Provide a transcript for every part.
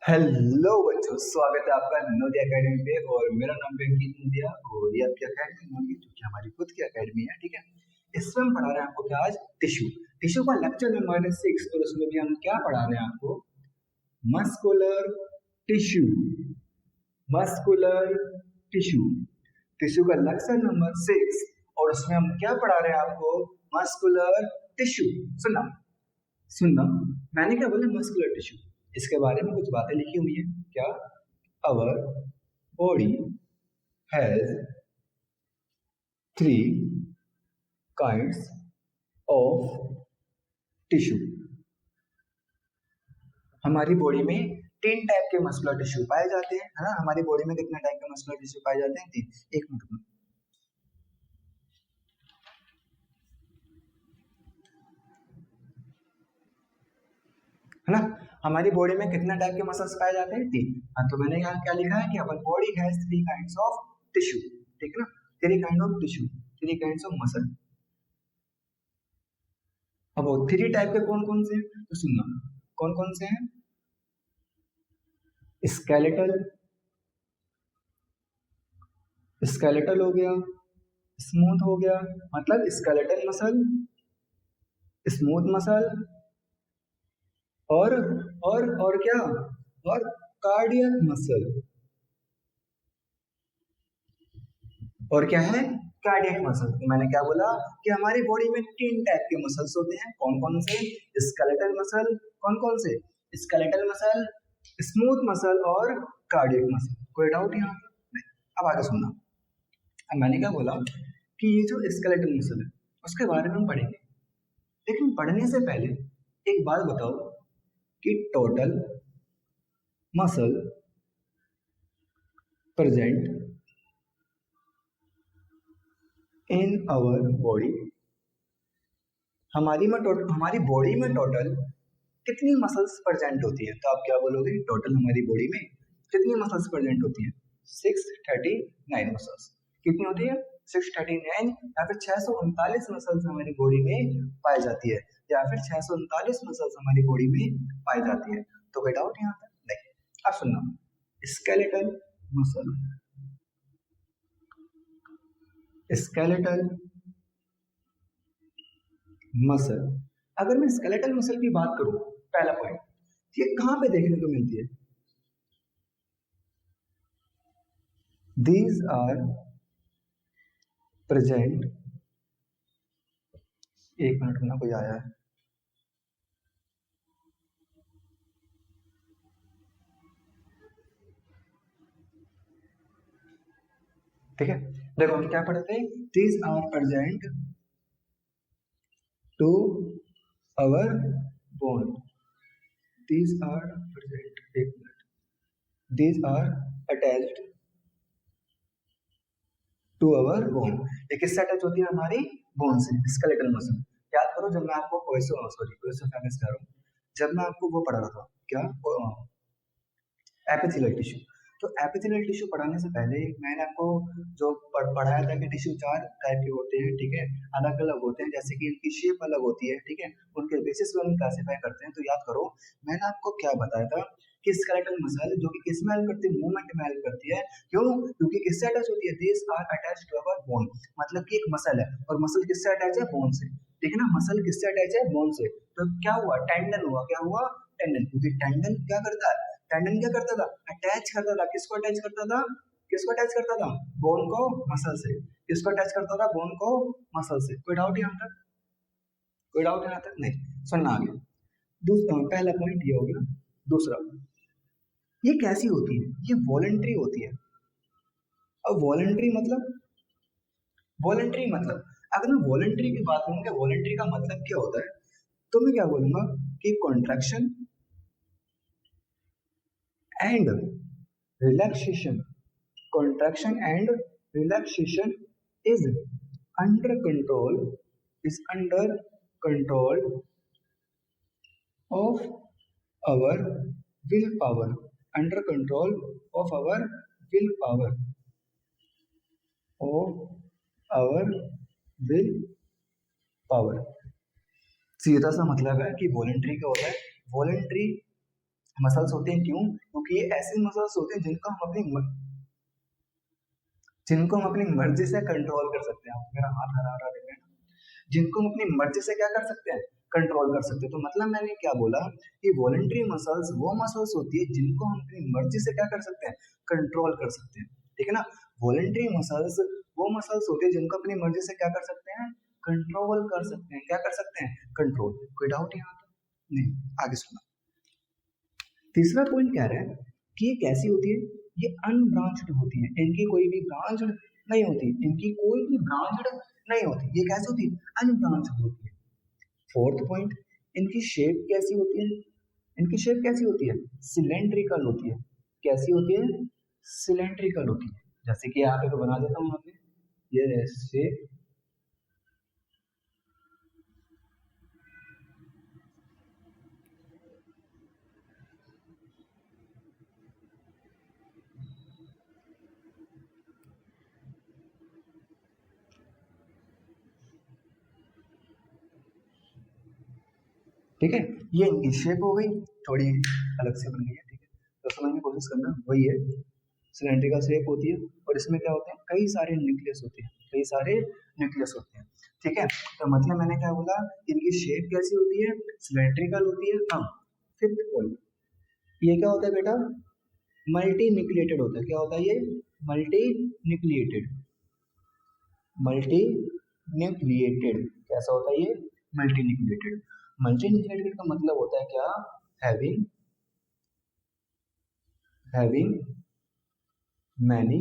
Hello बच्चों, स्वागत है आपका नवोदय एकेडमी पे। और मेरा नाम है अंकित नोदिया और ये आपकी एकेडमी नोदिया जो कि हमारी खुद की एकेडमी है। ठीक है, इसमें हम पढ़ा रहे हैं आपको क्या आज टिश्यू का लेक्चर नंबर है 6। और उसमें भी हम क्या पढ़ा रहे हैं आपको? Muscular tissue. Muscular tissue tissue का लेक्चर नंबर 6 और उसमें हम क्या पढ़ा रहे हैं आपको? Muscular tissue. सुनना सुनना, मैंने क्या बोला? Muscular tissue. इसके बारे में कुछ बातें लिखी हुई है। क्या? Our body has 3 kinds of tissue. हमारी बॉडी में 3 टाइप के मस्कुलर टिश्यू पाए जाते हैं, है ना? हमारी बॉडी में कितने टाइप के मस्कुलर टिश्यू पाए जाते हैं? 3। एक मिनट में है ना, हमारी बॉडी में कितने टाइप के मसल्स पाए जाते हैं? 3। हाँ, तो मैंने यहाँ क्या लिखा है कि our body has 3 kinds of tissue. ठीक है ना, 3 kind of tissue, 3 kinds of muscle. अब वो 3 टाइप के कौन कौन से हैं तो सुनना, कौन कौन से हैं? स्केलेटल, स्केलेटल हो गया, स्मूथ हो गया, मतलब स्केलेटल मसल, स्मूथ मसल, और क्या? और कार्डियक मसल। और क्या है? Cardiac muscle. तो मैंने क्या बोला कि हमारी बॉडी में 3 टाइप के मसल्स होते हैं। कौन कौन से? Skeletal muscle. कौन कौन से? स्केलेटल मसल, स्मूथ मसल और कार्डियक मसल। कोई डाउट यहाँ? नहीं। अब आगे सुनना। अब मैंने क्या बोला कि ये जो स्केलेटल मसल है उसके बारे में हम पढ़ेंगे, लेकिन पढ़ने से पहले एक बात बताओ कि total muscle present in our body, हमारी बॉडी में टोटल कितनी मसल्स प्रेजेंट होती है? तो आप क्या बोलोगे? टोटल हमारी बॉडी में कितनी मसल्स प्रेजेंट होती है? 639 मसल्स। कितनी होती है? 639 या फिर 639 मसल्स हमारी बॉडी में पाई जाती है, या फिर 639 मसल्स हमारी बॉडी में पाई जाती है। तो कोई डाउट यहाँ पर? नहीं। अब सुनना, स्केलेटल मसल, स्केलेटल मसल। अगर मैं स्केलेटल मसल की बात करूं, पहला पॉइंट, ये कहां पे देखने को मिलती है? These are present, एक मिनट में ना कोई आया है। ठीक है, देखो हम क्या पढ़ते हैं? These are present to our bone. These are present, एक minute, These are attached to our bone. ये किससे अटैच होती है? हमारी बोन से, स्केलेटल मसल। याद करो जब मैं आपको कोएसोफेगस कह रहा हूँ, जब मैं आपको वो पढ़ा रहा था, क्या? Epithelial tissue. तो एपिथेलियल टिश्यू पढ़ाने से पहले मैंने आपको जो पढ़ाया था कि टिश्यू 4 टाइप के होते हैं। ठीक है, अलग अलग होते हैं, जैसे कि इनकी शेप अलग होती है। ठीक है, उनके बेसिस पे हम क्लासिफाई करते हैं। तो याद करो मैंने आपको क्या बताया था कि स्केलेटल मसल जो कि किस में हेल्प करती है? मूवमेंट में हेल्प करती है। क्यों? क्योंकि किससे अटैच होती है? These are attached to our bone. मतलब कि एक मसल है और मसल किससे अटैच है? बोन से। ठीक है ना, मसल किससे अटैच है? बोन से। तो क्या हुआ? टेंडन हुआ। क्या हुआ? टेंडन। क्योंकि टेंडन क्या करता है? टेंडन क्या करता था? अटैच करता था। किसको अटैच करता था? किसको अटैच करता था? बोन को मसल से। किसको अटैच करता था? बोन को मसल से। कोई डाउट यहाँ तक? कोई डाउट यहाँ तक? नहीं। सुनना आगे। पहला पॉइंट ये हो गया। दूसरा, ये कैसी होती है? ये वॉलंटरी होती है। अब वॉलंटरी मतलब अगर मैं वॉलंटरी की बात करूंगा, वॉलंटरी का मतलब क्या होता है, तो मैं क्या बोलूंगा कि contraction and relaxation, contraction and relaxation is under control of our willpower, under control of our willpower, सीधा सा मतलब है कि वॉलंटरी क्या होता है? वॉलंटरी मसल्स होते हैं क्यों? क्योंकि ये ऐसे मसल्स होते हैं जिनको हम अपनी मर्जी से कंट्रोल कर सकते हैं। आप मेरा हाथ हरा रहा देख रहे हैं ना, जिनको हम अपनी मर्जी से क्या कर सकते हैं, कंट्रोल कर सकते हैं। तो मतलब मैंने क्या बोला कि वॉलंटरी मसल्स वो मसल्स होती है जिनको हम अपनी मर्जी से क्या कर सकते हैं, कंट्रोल कर सकते हैं, ठीक है ना। वॉलंटरी मसल्स वो मसल्स होती है जिनको अपनी मर्जी से क्या कर सकते हैं, कंट्रोल कर सकते हैं। क्या कर सकते हैं, कंट्रोल। कोई डाउट यहाँ तो नहीं? आगे सुनो। तीसरा पॉइंट कह रहा है कि ये कैसी होती है, ये अनब्रांच्ड होती है, इनकी कोई भी ब्रांच नहीं होती, इनकी कोई भी ब्रांच नहीं होती। ये कैसी होती है, अनब्रांच्ड होती है। फोर्थ पॉइंट, इनकी शेप कैसी होती है, इनकी शेप कैसी होती है, सिलेंड्रिकल होती है। कैसी होती है, सिलेंड्रिकल होती है। जैसे कि यहाँ पे तो बना देता हूँ, यहाँ पे ये शेप, ठीक है। ये इनकी शेप हो गई, थोड़ी अलग से बन गई है, ठीक है। तो समझने की कोशिश करना, वही है, सिलेंड्रिकल शेप होती है और इसमें क्या होते हैं, कई सारे न्यूक्लियस होते हैं, कई सारे न्यूक्लियस होते हैं, ठीक है। तो मतलब मैंने क्या बोला, इनकी शेप कैसी होती है, सिलेंड्रिकल होती है। हाँ, फिफ्थ पॉइंट, ये क्या होता है बेटा, मल्टी न्यूक्लिएटेड होता है। क्या होता है ये, मल्टी न्यूक्लिएटेड, मल्टी न्यूक्लिएटेड। कैसा होता है ये, मल्टी न्यूक्लिएटेड। मल्टी न्यूक्लिएटेड का मतलब होता है क्या, हैविंग हैविंग मैनी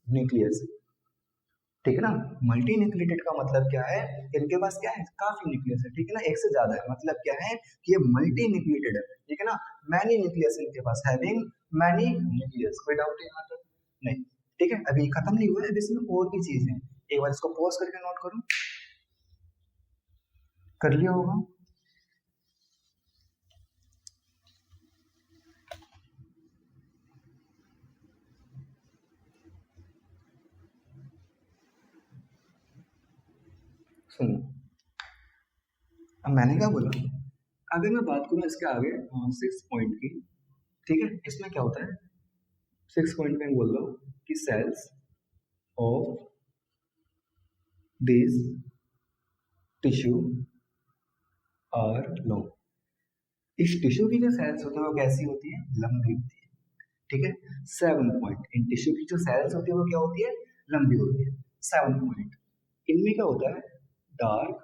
न्यूक्लियस, ठीक है ना। मल्टी न्यूक्लिएटेड का मतलब क्या है, इनके पास क्या है, काफी न्यूक्लियस है, ठीक है ना, एक से ज्यादा है। मतलब क्या है कि ये मल्टी न्यूक्लिएटेड है, ठीक है ना, मैनी न्यूक्लियस इनके पास, हैविंग मैनी न्यूक्लियस। कोई डाउट है यहाँ तक? नहीं, ठीक है। अभी खत्म नहीं हुआ है, अभी इसमें और भी चीज है, एक बार इसको पॉज करके नोट करो, कर लिया होगा। सुनो, अब मैंने क्या बोला, अगर मैं बात करूं इसके आगे 6 पॉइंट की, ठीक है, इसमें क्या होता है, 6 पॉइंट में बोल रहा हूँ कि cells of this tissue are long. इस टिश्यू की जो सेल्स होती है वो कैसी होती है, लंबी होती है, ठीक है। 7 पॉइंट, इन टिश्यू की जो सेल्स होती है वो क्या होती है, लंबी होती है। 7 पॉइंट, इनमें क्या होता है, डार्क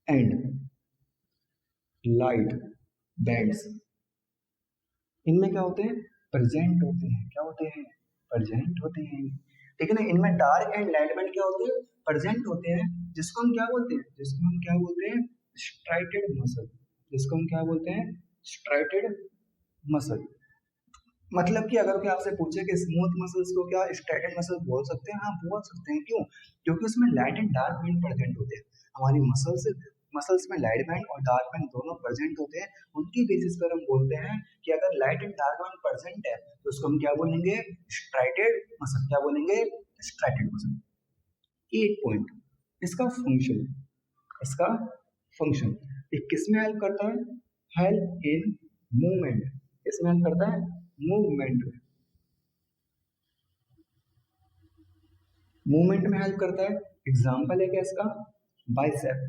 एंड लाइट बैंड्स, इनमें क्या होते हैं, प्रेजेंट होते हैं। क्या होते हैं, प्रेजेंट होते हैं, ठीक है ना। इनमें डार्क एंड लाइट बैंड क्या होते हैं, प्रेजेंट होते हैं, जिसको हम क्या बोलते हैं, जिसको हम क्या बोलते हैं, स्ट्राइटेड मसल, जिसको हम क्या बोलते हैं, स्ट्राइटेड मसल। मतलब कि अगर कोई आपसे पूछे कि स्मूथ मसल्स को क्या स्ट्राइटेड मसल बोल सकते हैं, हाँ बोल सकते हैं। क्यों? क्योंकि उसमें light and dark band present होते हैं। हमारी मसल्स मसल्स में लाइट बैंड और डार्क बैंड दोनों प्रेजेंट होते हैं। उनकी बेसिस पर हम बोलते हैं कि अगर light and dark band present है तो उसको हम क्या बोलेंगे, स्ट्राइटेड मसल। क्या बोलेंगे, स्ट्राइटेड मसल। 8 पॉइंट, इसका फंक्शन, इसका फंक्शन, ये किसमें हेल्प करता है, हेल्प इन मूवमेंट। किसमें हेल्प करता है, मूवमेंट में, मूवमेंट में हेल्प करता है। एग्जाम्पल है क्या इसका, बाइसेप,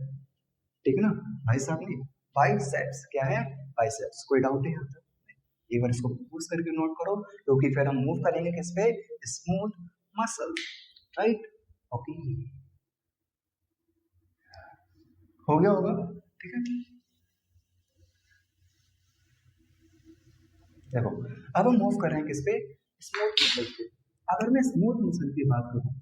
ठीक है ना, बाइसेप नहीं, बाइसेप्स। क्या है, बाइसेप्स। कोई डाउट है यहाँ तक? एक बार इसको पूछ करके नोट करो, क्योंकि फिर हम मूव करेंगे किस पे, स्मूथ मसल, राइट। ओके, हो गया होगा, ठीक है। देखो, अब हम मूव कर रहे हैं किस पे, स्मूथ मसल पे। अगर मैं स्मूथ मसल की बात करूं,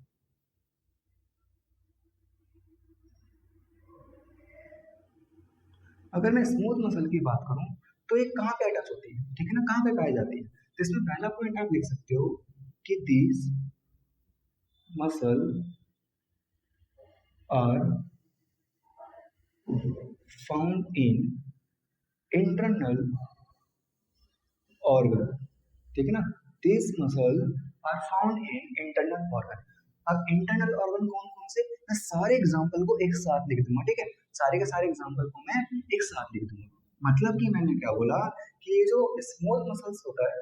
अगर मैं स्मूथ मसल की बात करूं तो ये कहाँ पे अटैच होती है, ठीक है ना, कहाँ पे पाई जाती है। तो इसमें पहला पॉइंट आप लिख सकते हो कि these muscle are found in internal organ, ठीक है ना। These muscle are found in internal organ. अब इंटरनल ऑर्गन कौन कौन से, मैं सारे एग्जांपल को एक साथ लिख दूंगा, ठीक है, सारे के सारे एग्जांपल को मैं एक साथ लिख दूंगा। मतलब कि मैंने क्या बोला कि ये जो स्मूथ मसल्स होता है,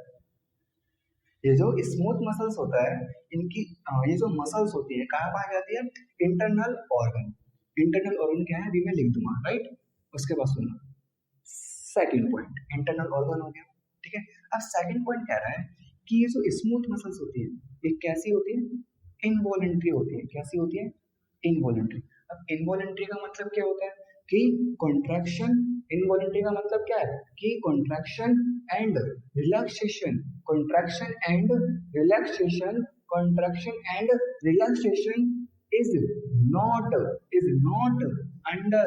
ये जो स्मूथ मसल्स होता है, इनकी ये जो मसल्स होती है कहाँ पाई जाती है? Internal organ. इंटरनल ऑर्गन क्या है अभी मैं लिख दूंगा, राइट। उसके बाद सुनना सेकंड पॉइंट, इंटरनल ऑर्गन हो गया, ठीक है। अब सेकंड पॉइंट कह रहा है कि ये जो स्मूथ मसल्स होती है ये कैसी होती है? इनवॉलेंट्री होती है। कैसी होती है? इनवॉलेंट्री। अब इनवॉलेंट्री का मतलब क्या होता है कि कॉन्ट्रैक्शन। इनवॉलेंट्री का मतलब क्या है कि contraction and relaxation, contraction and relaxation, contraction and relaxation is not under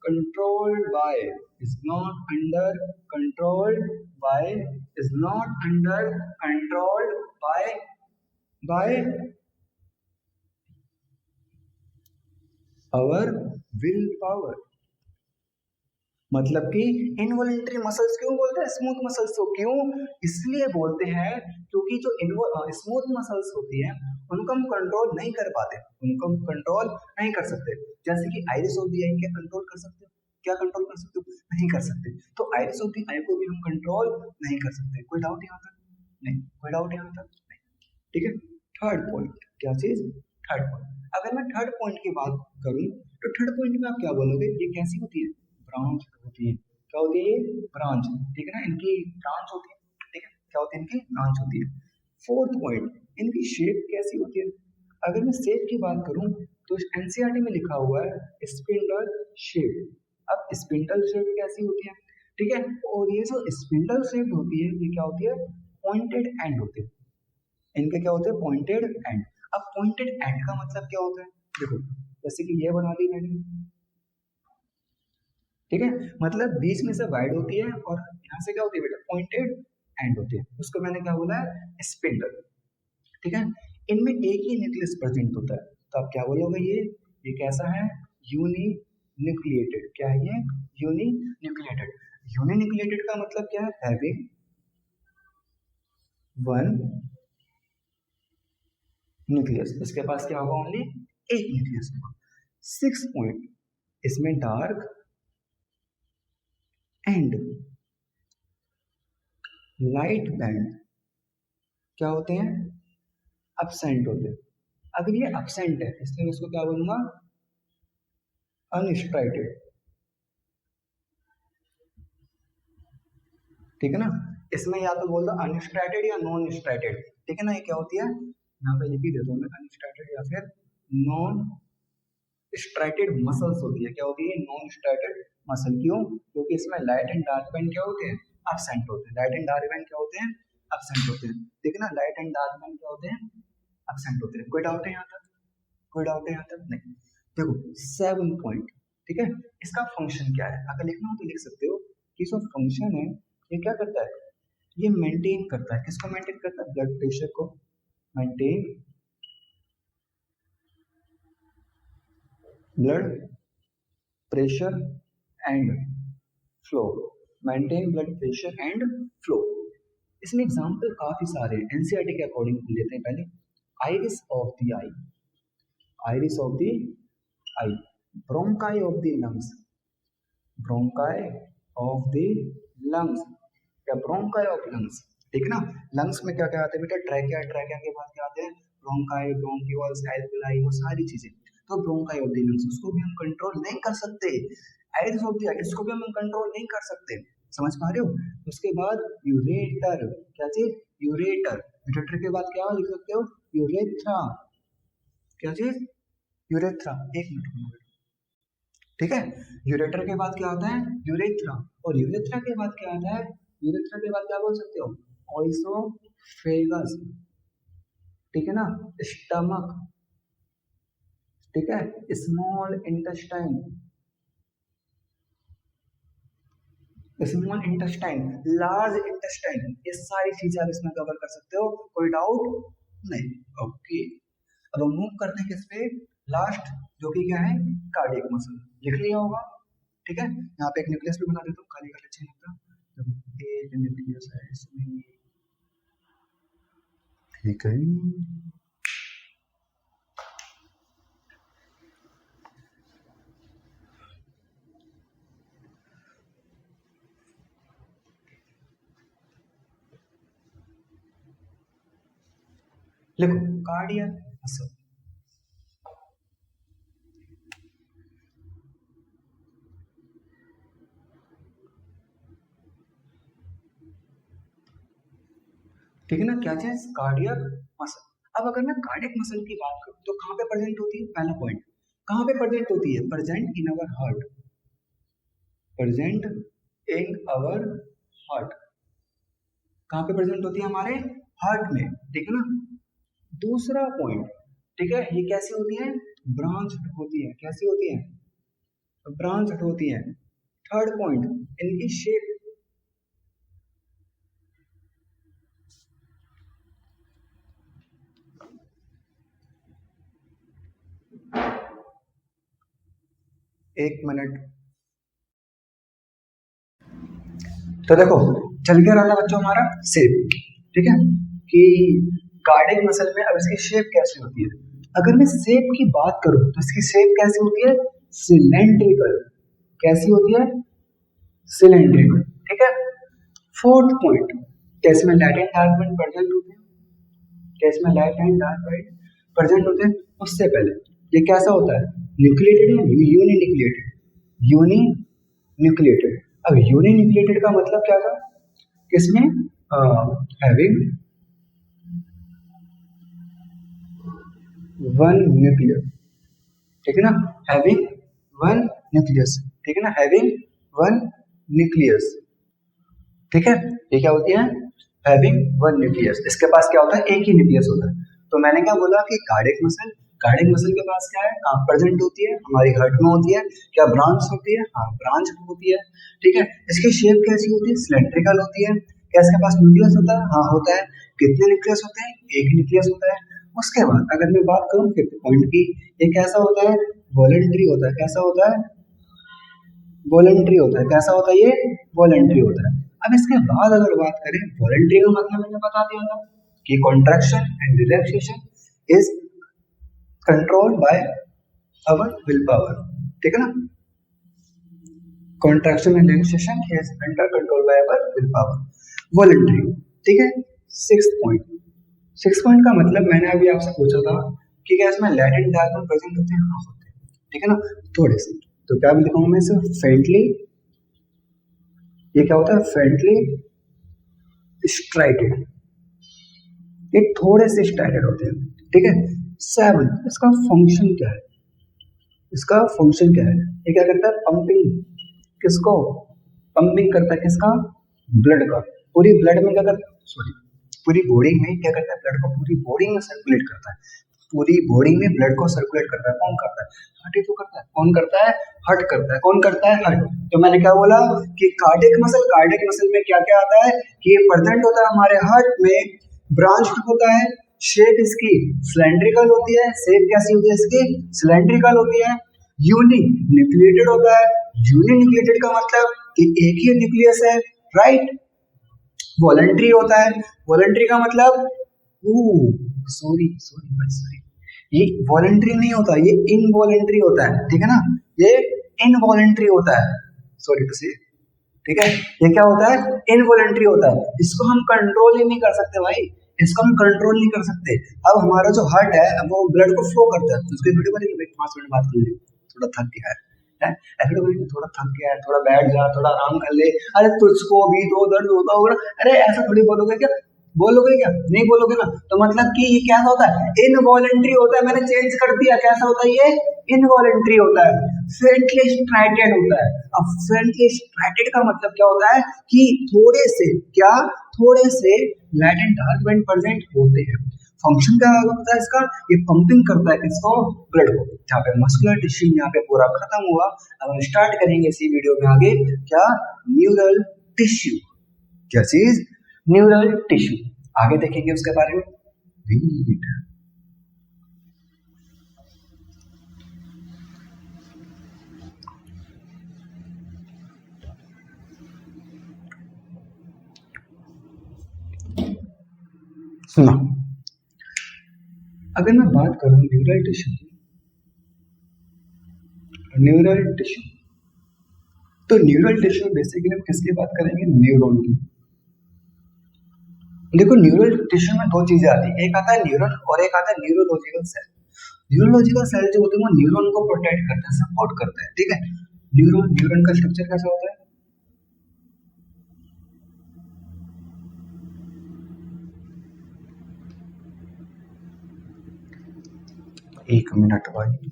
controlled by, is not under controlled by, is not under controlled by our will power। मतलब कि इनवॉलेंट्री मसल्स क्यों बोलते हैं स्मूथ मसल्स को? क्यों इसलिए बोलते हैं क्योंकि जो स्मूथ मसल्स होती है उनको हम कंट्रोल नहीं कर पाते, उनको हम कंट्रोल नहीं कर सकते। जैसे कि आइरिस ऑफ द आई, क्या कंट्रोल कर सकते हो? क्या कंट्रोल कर सकते हो? नहीं कर सकते। तो आइरिस ऑफ द आई को भी हम कंट्रोल नहीं कर सकते। कोई डाउट यहाँ तक? नहीं। कोई डाउट यहाँ तक? नहीं। ठीक है। थर्ड पॉइंट, क्या चीज? Third point. अगर मैं थर्ड पॉइंट की बात करूं तो थर्ड पॉइंट में आप क्या बोलोगे? ये कैसी होती है? ब्रांच होती है। क्या होती है? ब्रांच, ठीक है ना, इनकी ब्रांच होती है, ठीक है। क्या होती है? इनकी ब्रांच होती है। फोर्थ पॉइंट, इनकी शेप कैसी होती है? अगर मैं शेप की बात करूं तो एनसीईआरटी में लिखा हुआ है स्पिंडल शेप। अब स्पिंडल शेप कैसी होती है? ठीक है। और ये जो स्पिंडल शेप होती है ये क्या होती है? पॉइंटेड एंड होते हैं। इनके क्या होते हैं? Pointed and. अब पॉइंटेड एंड का मतलब क्या होता है? देखो, जैसे कि ये बना दी मैंने, ठीक है, मतलब बीच में से वाइड होती है और यहाँ से क्या होती है बेटा? पॉइंटेड एंड होती है। उसको मैंने क्या बोला है? स्पिंडल, ठीक है। इनमें एक ही न्यूक्लियस प्रेजेंट होता है, तो आप क्या बोलोगे? ये कैसा है? Uninucleated. क्या है ये? Uni nucleated. यूनी न्यूक्लिएटेड का मतलब क्या है? Having one nucleus. इसके पास क्या होगा? ओनली एक न्यूक्लियस होगा। सिक्स पॉइंट, इसमें डार्क एंड लाइट बैंड क्या होते हैं? absent होते हैं। अगर ये absent है इसलिए मैं इसको क्या बोलूंगा? अनस्ट्राइटेड, ठीक है ना। इसमें या तो बोल दो अनस्ट्राइटेड या नॉन स्ट्राइटेड, ठीक है ना। ये क्या होती है? यहाँ पे लिख ही देता हूँ मैं, अनस्ट्राइटेड या फिर नॉन स्ट्राइटेड मसल्स होती है। क्या होती है? Non striated muscle. क्यों? क्योंकि इसमें लाइट एंड डार्क बैंड क्या होते हैं? absent होते हैं। लाइट एंड डार्क बैंड क्या होते हैं? absent होते हैं, ठीक है ना। लाइट एंड डार्क बैंड क्या होते हैं? absent होते हैं। कोई डाउट है यहाँ तक? कोई डाउट है यहाँ तक? नहीं। देखो 7 पॉइंट, ठीक है। इसका फंक्शन क्या है? अगर लिखना हो तो लिख सकते हो कि जो फंक्शन है ये क्या करता है? ये मेंटेन करता है। किसको मेंटेन करता है? ब्लड प्रेशर को maintain, blood pressure and flow, maintain blood pressure and flow. इसमें एग्जांपल काफी सारे हैं, एनसीईआरटी के अकॉर्डिंग लेते हैं। पहले iris of the I, iris of the I, bronchi of the lungs, bronchi of the lungs या ब्रोंकाई ऑफ लंग्स, ठीक है ना। लंग्स में क्या क्या आते हैं बेटा? ट्रैकिया, ट्रैकिया के बाद क्या आते हैं? ब्रोंकाई, ब्रोंक्यूल्स, एल्विलाई, वो सारी चीजें। तो ब्रोंकाई ऑफ द लंग्स उसको भी हम कंट्रोल नहीं कर सकते। आइरिस ऑफ द आई इसको भी हम कंट्रोल नहीं कर सकते। समझ पा रहे हो? उसके बाद यूरेटर, क्या चीज? यूरेटर। यूरेटर के बाद क्या लिख सकते हो? यूरेथ्रा। क्या चीज? यूरेथ्रा। एक मिनट, ठीक है। यूरेटर के बाद क्या आता है? यूरेथ्रा। और यूरेथ्रा के बाद क्या आता है? यूरेथ्रा के बाद क्या बोल सकते हो? ऑइसोफेगस, ठीक है ना। स्टमक, ठीक है। Small intestine, small intestine, large intestine, ये सारी चीजें आप इसमें कवर कर सकते हो। कोई डाउट नहीं? ओके। अब हम मूव करते हैं किस पे? लास्ट, जो कि क्या है? Cardiac muscle. लिख लिया होगा, ठीक है। यहाँ पे एक न्यूक्लियस भी बना देता हूँ, खाली कर लेते हैं। एक न्यूक्लियस है इसमें, ठीक है। लिखो कार्डियक मसल। ठीक है ना, क्या चीज? Cardiac muscle. अब अगर मैं कार्डियक मसल की बात करूं तो कहां पे प्रेजेंट होती है? पहला पॉइंट, कहां पे प्रेजेंट होती है? Present in our heart, present in our heart. कहां पे प्रेजेंट होती है? हमारे हार्ट में, ठीक है ना। दूसरा पॉइंट, ठीक है, ये कैसी होती है? ब्रांच होती है। कैसी होती है? ब्रांच होती है। थर्ड पॉइंट, इनकी शेप, एक मिनट, तो देखो चल के रहा था बच्चों हमारा शेप, ठीक है, कि कार्डियक मसल में अब इसकी शेप कैसी होती है। अगर मैं शेप की बात करूं तो इसकी शेप कैसी होती है? सिलेंड्रिकल। कैसी होती है? सिलेंड्रिकल, ठीक है। फोर्थ पॉइंट, क्या इसमें light and dark point present होते हैं? क्या इसमें light and dark point present होते हैं? उससे पहले ये कैसा होता है? न्यूक्लिएटेड या यूनि न्यूक्लिएटेड? Uninucleated. अब यूनि न्यूक्लिएटेड का मतलब क्या था? किसमें? हैविंग वन न्यूक्लियस, ठीक है ना, हैविंग वन न्यूक्लियस, ठीक है ना, हैविंग वन न्यूक्लियस, ठीक है। ये क्या होती है? Having one nucleus. इसके पास क्या होता है? एक ही न्यूक्लियस होता है। तो मैंने क्या बोला कि कार्डियक मसल, कार्डियक मसल के पास क्या है? कहाँ प्रेजेंट होती है? हमारी हार्ट में होती है। क्या ब्रांच होती है? हाँ, ब्रांच होती है, ठीक है। इसकी शेप कैसी होती है? सिलेंड्रिकल होती है। क्या इसके पास न्यूक्लियस होता है? हाँ, होता है। कितने न्यूक्लियस होते हैं? एक न्यूक्लियस होता है। उसके बाद अगर मैं बात करूं फिफ्थ पॉइंट की, ये कैसा होता है? वॉलंटरी होता है। कैसा होता है? वॉलंटरी होता है। कैसा होता है? ये वॉलंटरी होता है। अब इसके बाद अगर बात करें, वॉलंटरी का मतलब मैंने बता दिया था कि contraction and relaxation is controlled by our will power, ठीक है ना। Contraction and relaxation is under control by our will power, voluntary, ठीक है। सिक्स्थ पॉइंट, सिक्स पॉइंट का मतलब मैंने अभी आपसे पूछा था कि क्या इसमें लाइट एंड डार्क में प्रेजेंट होते हैं? हाँ, होते हैं, ठीक है ना, थोड़े से। तो क्या लिखूंगा मैं इसे? फेंटली, ये क्या होता है? फेंटली स्ट्राइटेड, ये थोड़े से स्ट्राइटेड होते हैं, ठीक है। सेवन, इसका फंक्शन क्या है? इसका फंक्शन क्या है? ये क्या करता है? पंपिंग, किसको? पंपिंग करता है, किसका? ब्लड का। पूरी ब्लड में क्या करता है? सॉरी, पूरी बॉडी में क्या करता है? ब्लड को पूरी बॉडी में सर्कुलेट करता है। पूरी बॉडी में ब्लड को सर्कुलेट करता है। कौन करता है? हार्ट ही तो करता है। कौन करता है? हार्ट करता है। कौन करता है? हार्ट। तो मैंने क्या बोला कि कार्डियक मसल, कार्डियक मसल में क्या क्या आता है कि ये प्रेजेंट होता है हमारे हार्ट में, ब्रांच होता है, शेप इसकी सिलेंड्रिकल होती है। शेप कैसी होती है इसकी? सिलेंड्रिकल होती है। यूनि न्यूक्लिएटेड होता है। यूनि न्यूक्लिएटेड का मतलब कि एक ही न्यूक्लियस है, राइट। वॉलंटरी होता है। वॉलंटरी का मतलब, सॉरी सॉरी सॉरी, ये वॉलंटरी नहीं होता, ये इनवॉलंटरी होता है, ठीक है ना, ये इनवॉलंटरी होता है, सॉरी टू से, ठीक है। ये क्या होता है? इनवॉलंटरी होता है। इसको हम कंट्रोल ही नहीं कर सकते भाई, इसको हम कंट्रोल नहीं कर सकते। अब हमारा जो हार्ट है वो ब्लड को फ्लो करता है, तो उसकी वीडियो बनेगी, 5 मिनट बात कर ले, थोड़ा थक गया है, ऐसे तो थोड़ा थक गया है, थोड़ा बैठ जा, थोड़ा आराम कर ले। अरे तुझको भी तो दर्द होता होगा, अरे ऐसा थोड़ी बोलोगे क्या? बोलोगे क्या? नहीं बोलोगे ना। तो मतलब कि ये क्या होता है? इनवॉलंटरी होता है। मैंने चेंज कर दिया, कैसा होता है ये? इनवॉलंटरी होता है। फ्रेंटली स्ट्राइटेड होता है। अब फ्रेंटली स्ट्राइटेड का मतलब क्या होता है कि थोड़े से, क्या थोड़े से light and dark band present होते हैं। फंक्शन क्या होता है इसका? ये पंपिंग करता है किसको? ब्लड को। जहाँ पे मस्कुलर टिश्यू यहाँ पे पूरा खत्म हुआ, अब हम स्टार्ट करेंगे इसी वीडियो में आगे, क्या? Neural tissue. क्या चीज? Neural tissue. आगे देखेंगे उसके बारे में। वेट, सुना, अगर मैं बात करूं न्यूरल टिश्यू की, न्यूरल टिश्यू, तो न्यूरल टिश्यू बेसिकली हम किसकी बात करेंगे? न्यूरॉन की। देखो न्यूरल टिश्यू में दो चीजें आती है, एक आता है न्यूरॉन और एक आता है न्यूरोलॉजिकल सेल। न्यूरोलॉजिकल सेल जो होते हैं वो न्यूरॉन को प्रोटेक्ट करते हैं, सपोर्ट करते हैं, ठीक है। न्यूरॉन न्यूरॉन का स्ट्रक्चर कैसा होता है? एक मिनट भाई।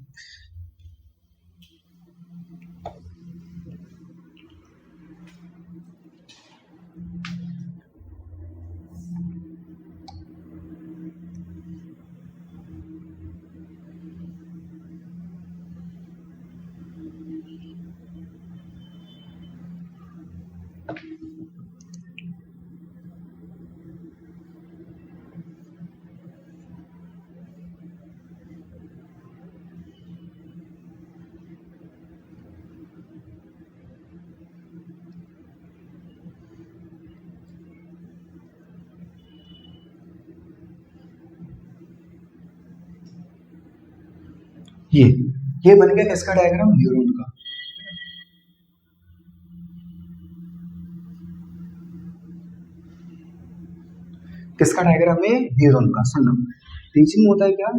ये ये बन गया किसका डायग्राम? न्यूरॉन का। किसका डायग्राम है? न्यूरॉन का। सुनो, बीच में होता है क्या?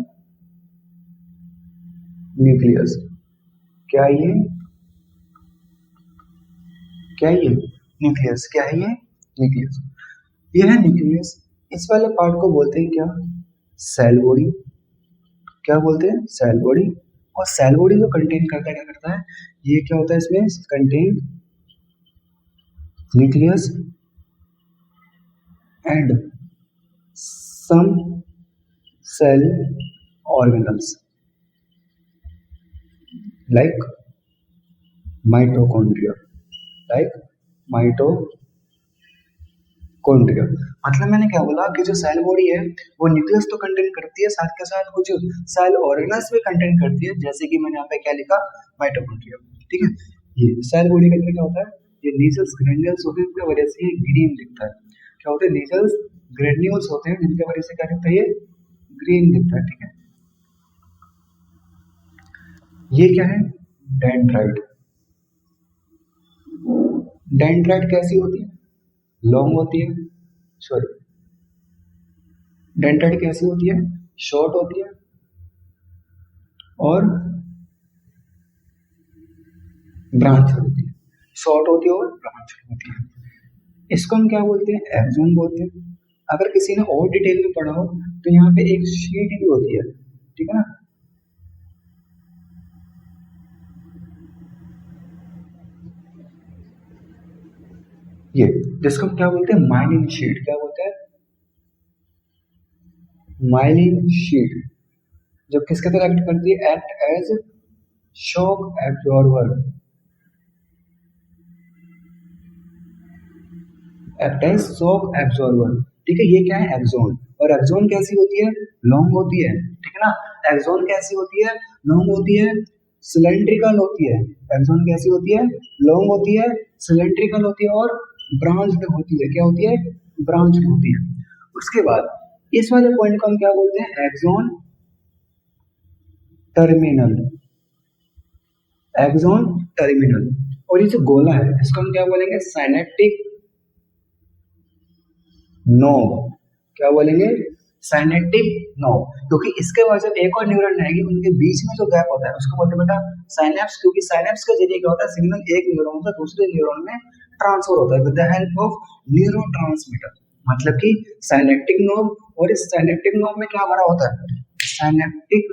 न्यूक्लियस। क्या ये? क्या ये? न्यूक्लियस। क्या है ये? न्यूक्लियस। ये है न्यूक्लियस। इस वाले पार्ट को बोलते हैं क्या? Cell body. क्या बोलते हैं? Cell body. और सेल बॉडी जो कंटेन करता है, क्या करता है? ये क्या होता है इसमें? Contain nucleus and some cell organelles like mitochondria, like mitochondria। मतलब मैंने क्या बोला कि जो सेल बॉडी है वो न्यूक्लियस तो कंटेन करती है, साथ के साथ कुछ सेल ऑर्गेनल्स भी कंटेन करती है, जैसे कि मैंने यहाँ पे क्या लिखा? माइटोकॉन्ड्रिया। ठीक है। ये सेल बॉडी के अंदर क्या होता है? ये नीजल्स ग्रेन्यूल्स होते हैं, जिनकी वजह से ये ग्रीन दिखता है। क्या होते हैं? नीजल्स ग्रेन्यूल्स होते हैं, जिनकी वजह से क्या दिखता है? ये ग्रीन दिखता है। ठीक है। ये क्या है? डेंड्राइट। डेंड्राइट कैसी होती है? लॉन्ग होती है। सॉरी, डेंड्राइट कैसी होती है? शॉर्ट होती है और ब्रांच होती है। शॉर्ट होती है और ब्रांच होती है। इसको हम क्या बोलते हैं? एक्सोन बोलते हैं। अगर किसी ने और डिटेल में पढ़ा हो तो यहाँ पे एक शीट भी होती है, ठीक है ना? ये जिसको क्या बोलते हैं? Myelin sheath. क्या बोलते हैं? माइलिन शीट, जो किसके तरह एक्ट करती है? Act as shock absorber. Act as shock absorber. ठीक है। ये क्या है? एक्सोन। और एक्सोन कैसी होती है? लॉन्ग होती है। ठीक है ना? एक्सोन कैसी होती है? लॉन्ग होती है, सिलेंड्रिकल होती है। एक्सोन कैसी होती है? लॉन्ग होती है, सिलेंड्रिकल होती है और ब्रांच्ड होती है। क्या होती है? ब्रांच्ड होती है। उसके बाद इस वाले पॉइंट को हम क्या बोलते हैं? Axon terminal. Axon terminal. और ये जो गोला है इसको हम क्या बोलेंगे? Synaptic knob. क्या बोलेंगे? Synaptic knob. क्योंकि इसके बाद जब एक और न्यूरॉन रहेगी, उनके बीच में जो गैप होता है उसको बोलते हैं बेटा साइनेप्स। क्योंकि साइनेप्स के जरिए क्या होता है? सिग्नल एक न्यूरॉन से दूसरे न्यूरॉन में ट्रांसफर होता है with the help of neurotransmitter. मतलब कि साइनेप्टिक नोब। और इस साइनेप्टिक नोब में क्या भरा होता है? साइनेप्टिक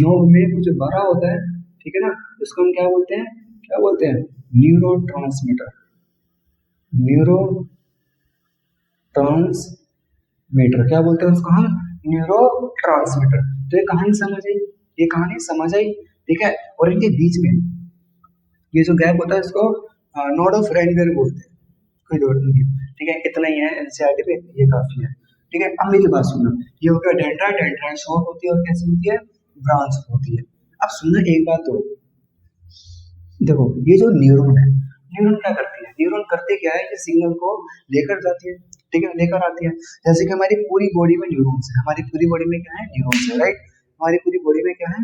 नोब में कुछ भरा होता है, ठीक है ना? इसको हम क्या बोलते हैं? क्या बोलते हैं? न्यूरोट्रांसमीटर। Neuro transmitter. क्या बोलते हैं उसको हम? Neuro transmitter. तो ये कहानी समझ आई? ये कहानी समझ आई? ठीक है। और इनके बीच में ये जो गैप होता है इसको नोड ऑफ रेनबेर बोलते हैं। कोई जरूरत नहीं है, ठीक है। इतना ही है एनसीईआरटी पे, ये काफी है। ठीक है। अब मेरी बात सुनना, ये हो गया डेंड्राइट। डेंड्राइट शॉर्ट होती है और कैसी होती है? ब्रांच होती है। अब सुनना एक बात, तो देखो ये जो न्यूरॉन है, न्यूरॉन क्या करती है? न्यूरॉन करते क्या है? ये सिग्नल को लेकर जाती है, ठीक है, लेकर आती है। जैसे कि हमारी पूरी बॉडी में न्यूरॉन्स है। हमारी पूरी बॉडी में क्या है? न्यूरॉन्स है, राइट? हमारी पूरी बॉडी में क्या है?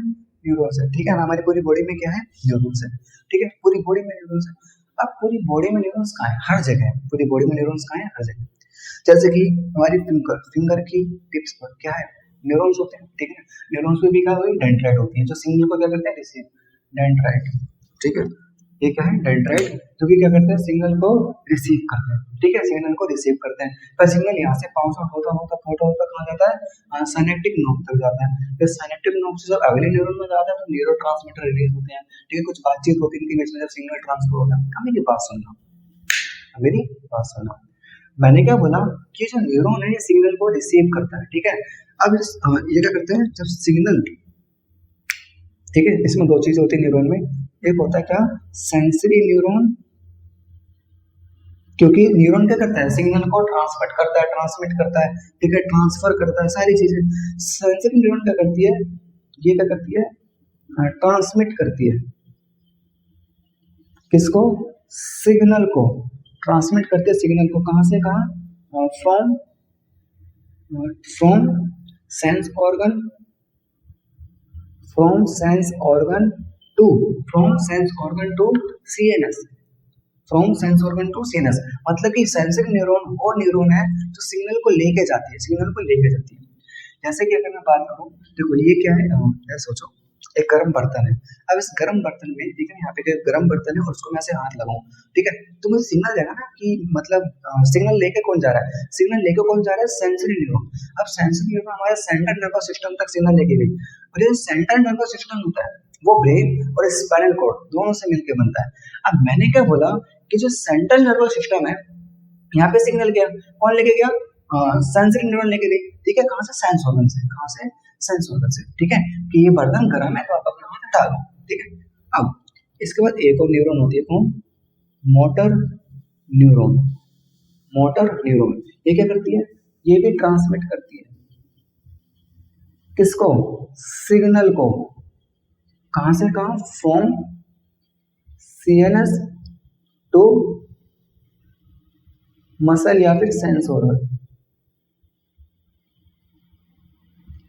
न्यूरॉन्स है, ठीक है ना? हमारी पूरी बॉडी में क्या है? न्यूरॉन्स है, ठीक है। पूरी बॉडी में न्यूरॉन्स है। अब पूरी बॉडी में न्यूरॉन्स कहाँ है? हर जगह है। पूरी बॉडी में न्यूरॉन्स कहाँ है? हर जगह। जैसे कि हमारी फिंगर की टिप्स पर क्या है, न्यूरॉन्स होते हैं, ठीक है। न्यूरॉन्स में भी क्या हुई, डेंड्राइट होती है, जो सिग्नल को क्या करते हैं, रिसीव, डेंड्राइट, ठीक है। ये क्या है, डेंड्राइट, जो कि क्या करते हैं, सिग्नल को रिसीव करते हैं, ठीक है, सिग्नल को रिसीव करते हैं। पर सिग्नल यहाँ से पास आउट होता होता कहाँ जाता है, साइनेप्टिक नोड तक जाता है। फिर साइनेप्टिक नोड से जब अगले न्यूरॉन में जाता है तो न्यूरोट्रांसमीटर रिलीज होते हैं, ठीक है, कुछ बातचीत होती है इनके बीच में जब सिग्नल ट्रांसफर होता है। अब मेरी बात सुनना, मेरी बात सुनना, मैंने क्या बोला कि जो न्यूरॉन है ये सिग्नल को रिसीव करता है, ठीक है। अब ये क्या करते हैं, जब सिग्नल, ठीक है, इसमें दो चीज होती है न्यूरॉन में, एक होता है क्या, सेंसरी न्यूरॉन, क्योंकि न्यूरॉन क्या करता है, सिग्नल को ट्रांसमिट करता है, ठीक है, ट्रांसफर करता है, सारी चीजें। सेंसरी न्यूरॉन क्या करती है, ये क्या करती है, ट्रांसमिट करती है, किसको, सिग्नल को, ट्रांसमिट करते हैं सिग्नल को, कहां से कहां, from sense organ, from sense organ to CNS, from sense organ to CNS, मतलब कि सेंसरी न्यूरॉन वो न्यूरॉन है जो सिग्नल को लेके जाती है, जैसे कि अगर मैं बात करूं, देखो ये क्या है, सोचो एक गर्म बर्तन है। अब इस गर्म बर्तन में, ठीक है, यहाँ पे एक गर्म बर्तन है और उसको मैं ऐसे हाथ लगाऊं, ठीक है, तो मुझे सिग्नल देगा ना कि मतलब सिग्नल लेके कौन जा रहा है, सेंसरी न्यूरॉन। अब सेंसरी न्यूरॉन हमारे सेंट्रल नर्वस सिस्टम तक सिग्नल लेके गई, और ये सेंट्रल नर्वस सिस्टम होता है वो ब्रेन और स्पाइनल कॉर्ड दोनों से मिलकर बनता है। अब मैंने क्या बोला कि जो सेंट्रल नर्वस सिस्टम है, यहाँ पे सिग्नल गया, कौन लेके गया, सेंसरी न्यूरॉन लेके गई, ठीक है, कहाँ से, सेंस ऑर्गन से, ठीक है, कि ये बर्तन गर्म है तो आप अपना हाथ हटा लो, ठीक है। अब इसके बाद एक और न्यूरॉन होती है, कौन, मोटर न्यूरॉन, ये क्या करती है, ये भी ट्रांसमिट करती है, किसको, सिग्नल को, कहां से कहां, फ्रॉम सीएनएस टू मसल या फिर सेंस ऑर्गन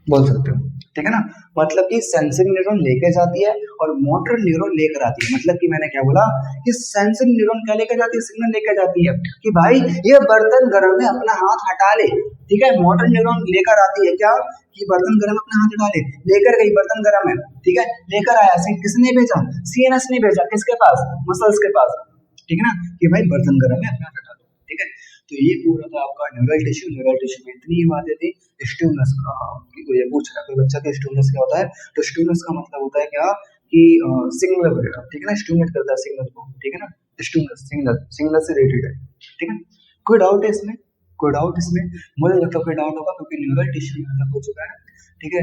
बोल सकते हो, ठीक है ना। मतलब कि सेंसरी न्यूरॉन लेके जाती है और मोटर न्यूरॉन लेकर आती है। मतलब कि मैंने क्या बोला कि सेंसरी न्यूरॉन क्या लेकर जाती है, सिग्नल लेकर जाती है कि भाई ये बर्तन गर्म है, अपना हाथ हटा ले, ठीक है। मोटर न्यूरॉन लेकर आती है क्या, कि बर्तन गर्म, अपना हाथ हटा ले, लेकर गई, बर्तन गर्म है, ठीक है, लेकर आया, किसने भेजा, सीएनएस ने भेजा, किसके पास, मसल्स के पास, ठीक है ना, कि भाई बर्तन गर्म है, अपना हटा लो, ठीक है। तो ये पूरा था आपका न्यूरल टिश्यू में इतनी ही बातें थी। स्टिमुलस का ये पूछ रहा है कोई बच्चा कि स्टिमुलस क्या होता है, तो स्टिमुलस का मतलब होता है क्या कि सिग्नल वगैरह, ठीक है ना, स्टिमुलेट करता है सिग्नल को, ठीक है ना, स्टिमुलस सिग्नल से रिलेटेड है, ठीक है। कोई डाउट है इसमें, मुझे लगता है कोई डाउट होगा क्योंकि न्यूरल टिश्यू में हो चुका है, ठीक है।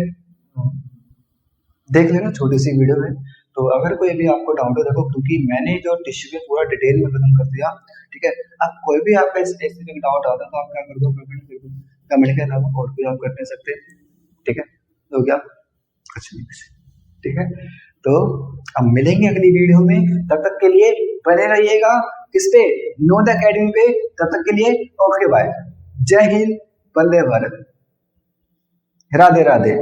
देख लेना छोटी सी वीडियो है, तो अगर कोई भी आपको डाउट हो, देखो क्योंकि मैंने जो टिश्यू में पूरा डिटेल में खत्म कर दिया, ठीक है। अब कोई भी आपका स्पेसिफिक डाउट आता है तो आप क्या कर दो, कमेंट के अलावा और भी आप कर नहीं सकते, ठीक है, तो क्या कुछ नहीं, ठीक है। तो अब मिलेंगे अगली वीडियो में, तब तक के लिए बने रहिएगा किस पे, नोद एकेडमी पे। तब तक के लिए ओके बाय, जय हिंद, वंदे भारत, राधे राधे।